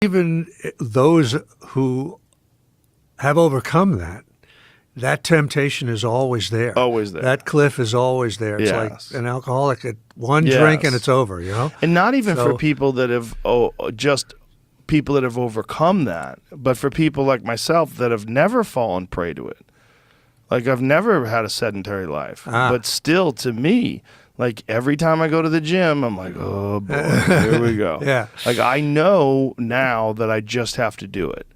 even those who have overcome that temptation is always there. Always there. That cliff is always there. It's Yes. like an alcoholic at one drink and it's over, you know? And not even for people that have, just people that have overcome that, but for people like myself that have never fallen prey to it. Like, I've never had a sedentary life, but still, to me, like, every time I go to the gym, I'm like, oh boy, here we go. Yeah. Like, I know now that I just have to do it.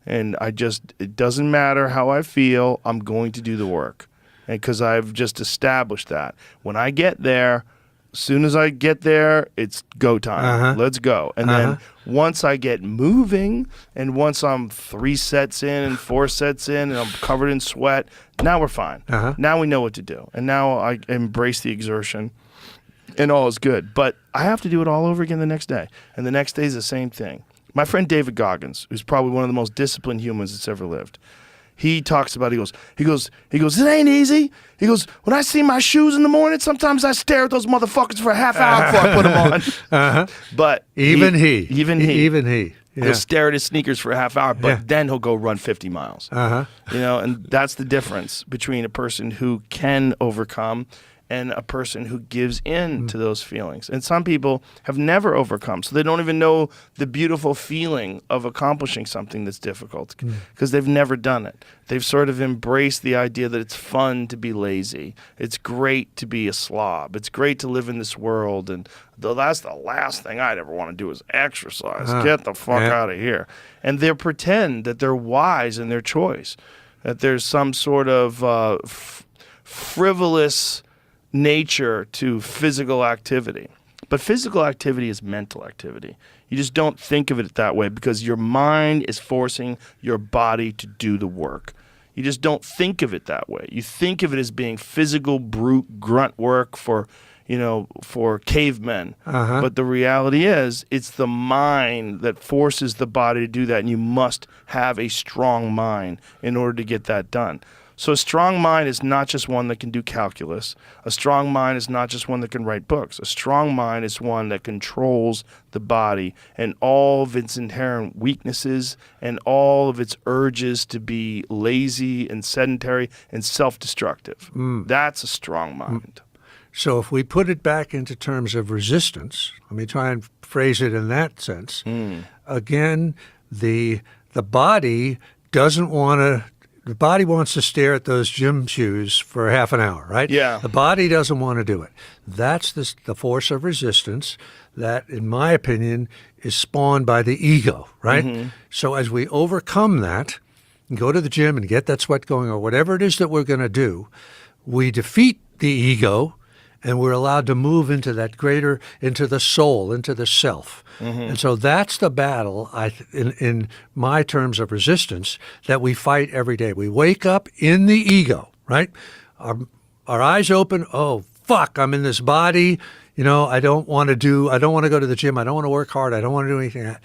And it doesn't matter how I feel, I'm going to do the work. And because I've just established that. When I get there, as soon as I get there, it's go time. Let's go. And then once I get moving, and once I'm 3 sets in and 4 sets in, and I'm covered in sweat, now we're fine. Now we know what to do. And now I embrace the exertion, and all is good. But I have to do it all over again the next day. And the next day is the same thing. My friend David Goggins, who's probably one of the most disciplined humans that's ever lived, he talks about, he goes, it ain't easy. He goes, when I see my shoes in the morning, sometimes I stare at those motherfuckers for a half hour before I put them on. But Even he. He'll Yeah. stare at his sneakers for a half hour, but then he'll go run 50 miles. You know, and that's the difference between a person who can overcome and a person who gives in to those feelings. And some people have never overcome, so they don't even know the beautiful feeling of accomplishing something that's difficult because they've never done it. They've sort of embraced the idea that it's fun to be lazy. It's great to be a slob. It's great to live in this world, and that's the last thing I'd ever want to do is exercise. Get the fuck out of here. And they pretend that they're wise in their choice, that there's some sort of frivolous nature to physical activity. But physical activity is mental activity. You just don't think of it that way because your mind is forcing your body to do the work. You just don't think of it that way. You think of it as being physical, brute, grunt work for cavemen. But the reality is, it's the mind that forces the body to do that, and you must have a strong mind in order to get that done. So a strong mind is not just one that can do calculus. A strong mind is not just one that can write books. A strong mind is one that controls the body and all of its inherent weaknesses and all of its urges to be lazy and sedentary and self-destructive. That's a strong mind. So if we put it back into terms of resistance, let me try and phrase it in that sense. Again, the body doesn't want to. The body wants to stare at those gym shoes for half an hour, right? Yeah. The body doesn't want to do it. That's the force of resistance that, in my opinion, is spawned by the ego, right? So as we overcome that and go to the gym and get that sweat going or whatever it is that we're going to do, we defeat the ego and we're allowed to move into that greater, into the soul, into the self. And so that's the battle, in my terms of resistance, that we fight every day. We wake up in the ego, right? Our eyes open, oh, fuck, I'm in this body. You know, I don't want to go to the gym. I don't want to work hard. I don't want to do anything.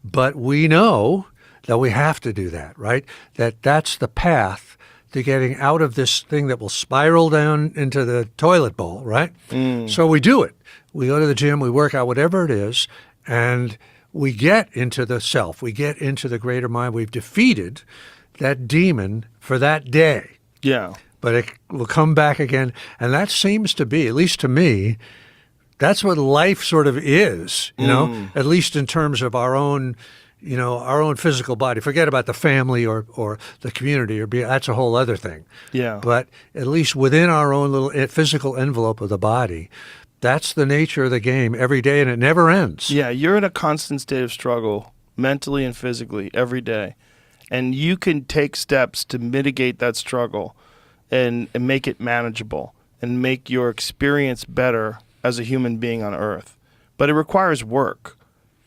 But we know that we have to do that, right? That's the path to getting out of this thing that will spiral down into the toilet bowl, right? So we do it. We go to the gym, we work out, whatever it is, and we get into the self. We get into the greater mind. We've defeated that demon for that day. Yeah. But it will come back again. And that seems to be, at least to me, that's what life sort of is, you know, at least in terms of our own physical body. Forget about the family or the community, that's a whole other thing. Yeah. But at least within our own little physical envelope of the body, that's the nature of the game every day, and it never ends. Yeah, you're in a constant state of struggle, mentally and physically, every day. And you can take steps to mitigate that struggle and make it manageable and make your experience better as a human being on Earth. But it requires work.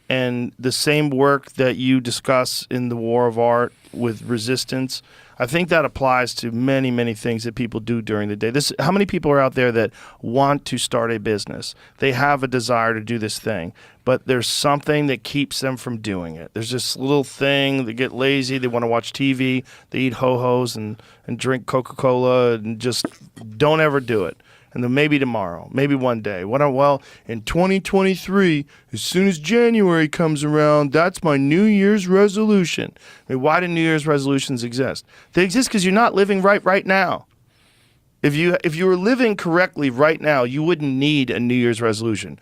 And the same work that you discuss in The War of Art with resistance, I think that applies to many, many things that people do during the day. How many people are out there that want to start a business? They have a desire to do this thing, but there's something that keeps them from doing it. There's this little thing, they get lazy, they want to watch TV, they eat ho-hos and drink Coca-Cola and just don't ever do it. And then maybe tomorrow, maybe one day. Well, in 2023, as soon as January comes around, that's my New Year's resolution. I mean, why do New Year's resolutions exist? They exist because you're not living right now. If you were living correctly right now, you wouldn't need a New Year's resolution.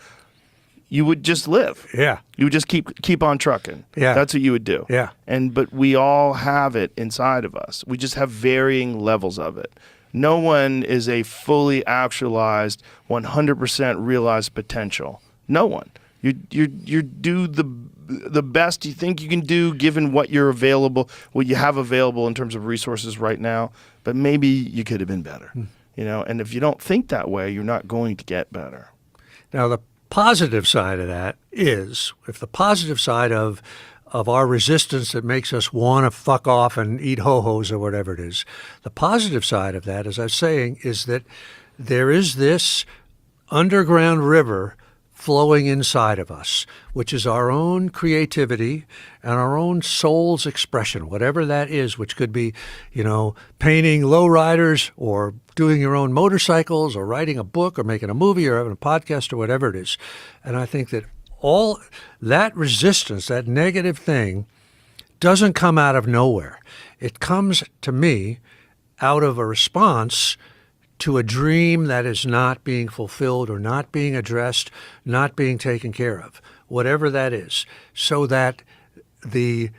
You would just live. Yeah. You would just keep on trucking. Yeah. That's what you would do. Yeah. But we all have it inside of us. We just have varying levels of it. No one is a fully actualized, 100% realized potential. No one. You do the best you think you can do given what you have available in terms of resources right now. But maybe you could have been better. And if you don't think that way, you're not going to get better. Now, the positive side of that is, if the positive side of our resistance that makes us want to fuck off and eat ho-hos or whatever it is, the positive side of that, as I was saying, is that there is this underground river flowing inside of us, which is our own creativity and our own soul's expression, whatever that is, which could be, painting lowriders or doing your own motorcycles or writing a book or making a movie or having a podcast or whatever it is. And I think that all that resistance, that negative thing, doesn't come out of nowhere. It comes, to me, out of a response to a dream that is not being fulfilled or not being addressed, not being taken care of, whatever that is, so that the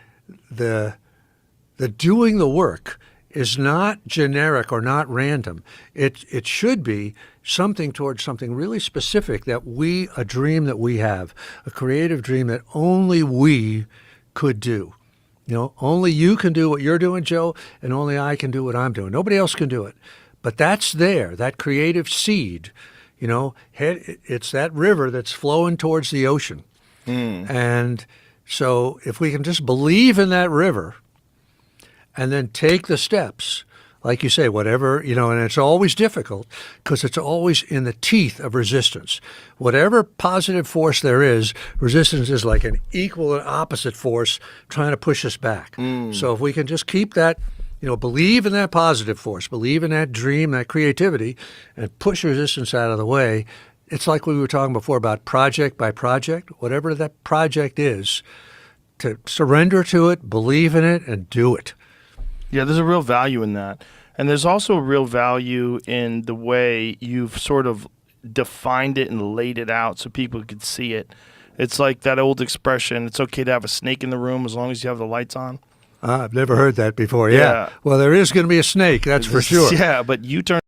doing the work is not generic or not random. It should be something towards something really specific, a dream that we have, a creative dream that only we could do. Only you can do what you're doing, Joe, and only I can do what I'm doing. Nobody else can do it. But that's there, that creative seed, it's that river that's flowing towards the ocean. And so if we can just believe in that river and then take the steps, like you say, whatever, and it's always difficult because it's always in the teeth of resistance. Whatever positive force there is, resistance is like an equal and opposite force trying to push us back. So if we can just keep that, believe in that positive force, believe in that dream, that creativity, and push resistance out of the way. It's like we were talking before about project by project, whatever that project is, to surrender to it, believe in it, and do it. Yeah, there's a real value in that. And there's also a real value in the way you've sort of defined it and laid it out so people could see it. It's like that old expression, it's okay to have a snake in the room as long as you have the lights on. I've never heard that before. Yeah. Well, there is going to be a snake, that's for sure. Yeah, but you turn